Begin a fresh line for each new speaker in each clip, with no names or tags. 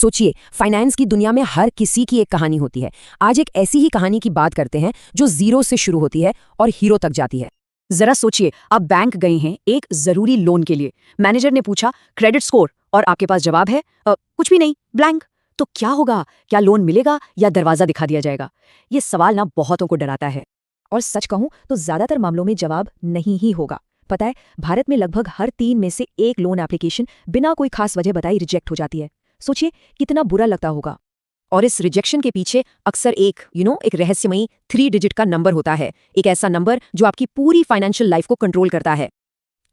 सोचिए, फाइनेंस की दुनिया में हर किसी की एक कहानी होती है। आज एक ऐसी ही कहानी की बात करते हैं जो जीरो से शुरू होती है और हीरो तक जाती है।
जरा सोचिए, आप बैंक गए हैं एक जरूरी लोन के लिए। मैनेजर ने पूछा क्रेडिट स्कोर, और आपके पास जवाब है कुछ भी नहीं, ब्लैंक। तो क्या होगा? क्या लोन मिलेगा या दरवाजा दिखा दिया जाएगा? ये सवाल ना बहुतों को डराता है।
और सच कहूं तो ज्यादातर मामलों में जवाब नहीं ही होगा। पता है, भारत में लगभग हर 3 में से एक लोन एप्लीकेशन बिना कोई खास वजह बताई रिजेक्ट हो जाती है। सोचिए कितना बुरा लगता होगा। और इस रिजेक्शन के पीछे अक्सर एक रहस्यमयी 3 डिजिट का नंबर होता है। एक ऐसा नंबर जो आपकी पूरी फाइनेंशियल लाइफ को कंट्रोल करता है।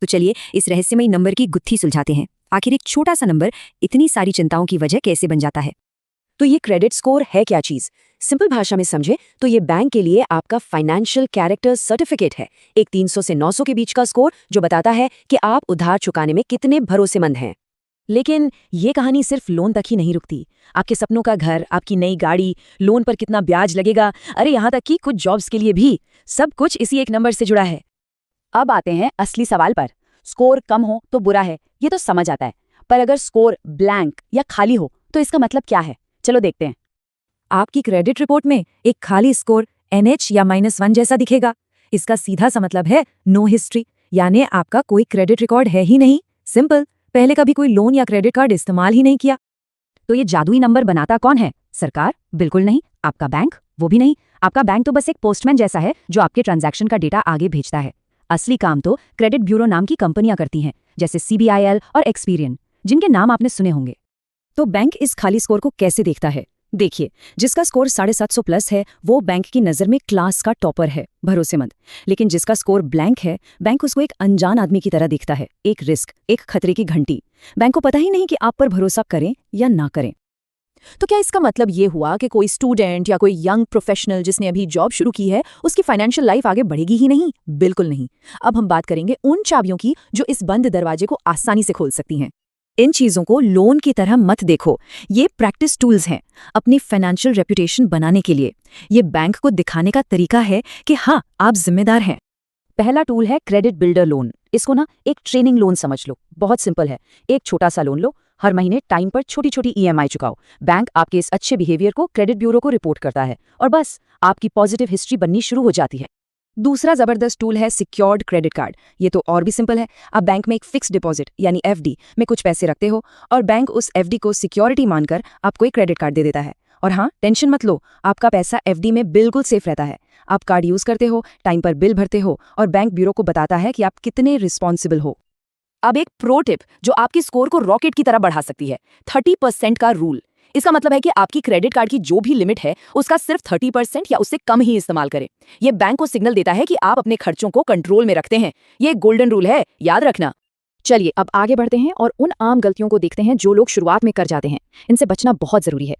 तो चलिए इस रहस्यमयी नंबर की गुत्थी सुलझाते हैं। आखिर एक छोटा सा नंबर इतनी सारी चिंताओं की वजह कैसे बन जाता है? तो ये क्रेडिट स्कोर है क्या चीज? सिंपल भाषा में समझे तो ये बैंक के लिए आपका फाइनेंशियल कैरेक्टर सर्टिफिकेट है। एक 300 से 900 के बीच का स्कोर जो बताता है कि आप उधार चुकाने में कितने भरोसेमंद हैं। लेकिन ये कहानी सिर्फ लोन तक ही नहीं रुकती। आपके सपनों का घर, आपकी नई गाड़ी, लोन पर कितना ब्याज लगेगा, अरे यहाँ तक कि कुछ जॉब्स के लिए भी, सब कुछ इसी एक नंबर से जुड़ा है।
अब आते हैं असली सवाल पर। स्कोर कम हो तो बुरा है, ये तो समझ आता है। पर अगर स्कोर ब्लैंक या खाली हो तो इसका मतलब क्या है? चलो देखते हैं।
आपकी क्रेडिट रिपोर्ट में एक खाली स्कोर NH या -1 जैसा दिखेगा। इसका सीधा सा मतलब है नो हिस्ट्री, यानी आपका कोई क्रेडिट रिकॉर्ड है ही नहीं। सिंपल, पहले कभी कोई लोन या क्रेडिट कार्ड इस्तेमाल ही नहीं किया।
तो ये जादुई नंबर बनाता कौन है? सरकार? बिल्कुल नहीं। आपका बैंक? वो भी नहीं। आपका बैंक तो बस एक पोस्टमैन जैसा है जो आपके ट्रांजैक्शन का डेटा आगे भेजता है। असली काम तो क्रेडिट ब्यूरो नाम की कंपनियां करती हैं, जैसे CBIL और एक्सपीरियन, जिनके नाम आपने सुने होंगे।
तो बैंक इस खाली स्कोर को कैसे देखता है? देखिए, जिसका स्कोर 750 प्लस है वो बैंक की नज़र में क्लास का टॉपर है, भरोसेमंद। लेकिन जिसका स्कोर ब्लैंक है, बैंक उसको एक अनजान आदमी की तरह देखता है, एक रिस्क, एक खतरे की घंटी। बैंक को पता ही नहीं कि आप पर भरोसा करें या ना करें। तो क्या इसका मतलब ये हुआ कि कोई स्टूडेंट या कोई यंग प्रोफेशनल जिसने अभी जॉब शुरू की है, उसकी फाइनेंशियल लाइफ आगे बढ़ेगी ही नहीं? बिल्कुल नहीं। अब हम बात करेंगे उन चाबियों की जो इस बंद दरवाजे को आसानी से खोल सकती हैं। इन चीजों को लोन की तरह मत देखो, ये प्रैक्टिस टूल्स हैं अपनी फाइनेंशियल रेपुटेशन बनाने के लिए। ये बैंक को दिखाने का तरीका है कि हाँ, आप जिम्मेदार हैं।
पहला टूल है क्रेडिट बिल्डर लोन। इसको ना एक ट्रेनिंग लोन समझ लो। बहुत सिंपल है। एक छोटा सा लोन लो, हर महीने टाइम पर छोटी छोटी EMI चुकाओ। बैंक आपके इस अच्छे बिहेवियर को क्रेडिट ब्यूरो को रिपोर्ट करता है और बस आपकी पॉजिटिव हिस्ट्री बननी शुरू हो जाती है। दूसरा जबरदस्त टूल है सिक्योर्ड क्रेडिट कार्ड। ये तो और भी सिंपल है। आप बैंक में एक फिक्स डिपॉजिट यानी FD में कुछ पैसे रखते हो और बैंक उस FD को सिक्योरिटी मानकर आपको एक क्रेडिट कार्ड दे देता है। और हाँ, टेंशन मत लो, आपका पैसा FD में बिल्कुल सेफ रहता है। आप कार्ड यूज करते हो, टाइम पर बिल भरते हो और बैंक ब्यूरो को बताता है कि आप कितने रिस्पॉन्सिबल हो। अब एक प्रो टिप जो आपकी स्कोर को रॉकेट की तरह बढ़ा सकती है, 30% का रूल। इसका मतलब है कि आपकी क्रेडिट कार्ड की जो भी लिमिट है उसका सिर्फ 30% या उससे कम ही इस्तेमाल करें। ये बैंक को सिग्नल देता है कि आप अपने खर्चों को कंट्रोल में रखते हैं। ये एक गोल्डन रूल है, याद रखना। चलिए अब आगे बढ़ते हैं और उन आम गलतियों को देखते हैं जो लोग शुरुआत में कर जाते हैं। इनसे बचना बहुत जरूरी है।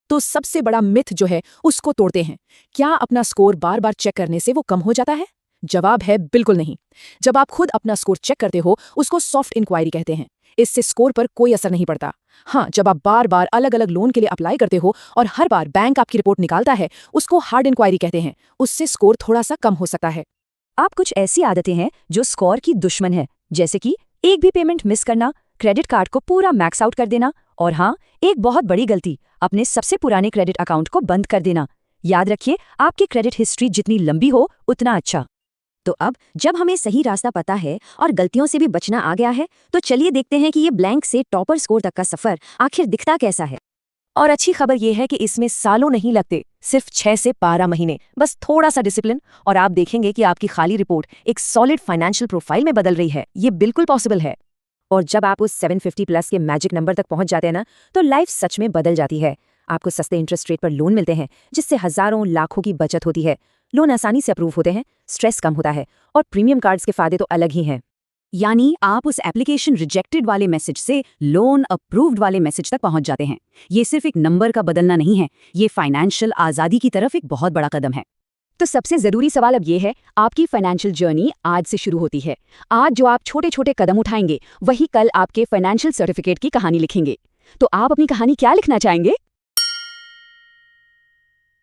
तो सबसे बड़ा मिथ जो है उसको तोड़ते हैं। क्या अपना स्कोर बार बार चेक करने से वो कम हो जाता है? जवाब है बिल्कुल नहीं। जब आप खुद अपना स्कोर चेक करते हो उसको सॉफ्ट इंक्वायरी कहते हैं। इससे स्कोर पर कोई असर नहीं पड़ता। हाँ, जब आप बार बार अलग अलग लोन के लिए अप्लाई करते हो और हर बार बैंक आपकी रिपोर्ट निकालता है, उसको हार्ड इंक्वायरी कहते हैं। उससे स्कोर थोड़ा सा कम हो सकता है। आप कुछ ऐसी आदतें हैं जो स्कोर की दुश्मन है, जैसे कि एक भी पेमेंट मिस करना, क्रेडिट कार्ड को पूरा मैक्स आउट कर देना और हाँ, एक बहुत बड़ी गलती, अपने सबसे पुराने क्रेडिट अकाउंट को बंद कर देना। याद रखिए, आपकी क्रेडिट हिस्ट्री जितनी लंबी हो उतना अच्छा। तो अब जब हमें सही रास्ता पता है और गलतियों से भी बचना आ गया है, तो चलिए देखते हैं कि ये ब्लैंक से टॉपर स्कोर तक का सफर आखिर दिखता कैसा है। और अच्छी खबर ये है कि इसमें सालों नहीं लगते, सिर्फ 6 से 12 महीने। बस थोड़ा सा डिसिप्लिन और आप देखेंगे कि आपकी खाली रिपोर्ट एक सॉलिड फाइनेंशियल प्रोफाइल में बदल रही है। ये बिल्कुल पॉसिबल है। और जब आप उस 750 प्लस के मैजिक नंबर तक पहुंच जाते हैं ना, तो लाइफ सच में बदल जाती है। आपको सस्ते इंटरेस्ट रेट पर लोन मिलते हैं जिससे हजारों लाखों की बचत होती है। लोन आसानी से अप्रूव होते हैं, स्ट्रेस कम होता है और प्रीमियम कार्ड्स के फायदे तो अलग ही हैं। यानी आप उस एप्लीकेशन रिजेक्टेड वाले मैसेज से लोन अप्रूव्ड वाले मैसेज तक पहुंच जाते हैं। ये सिर्फ एक नंबर का बदलना नहीं है, ये फाइनेंशियल आज़ादी की तरफ एक बहुत बड़ा कदम है। तो सबसे जरूरी सवाल अब ये है, आपकी फाइनेंशियल जर्नी आज से शुरू होती है। आज जो आप छोटे छोटे कदम उठाएंगे वही कल आपके फाइनेंशियल सर्टिफिकेट की कहानी लिखेंगे। तो आप अपनी कहानी क्या लिखना चाहेंगे?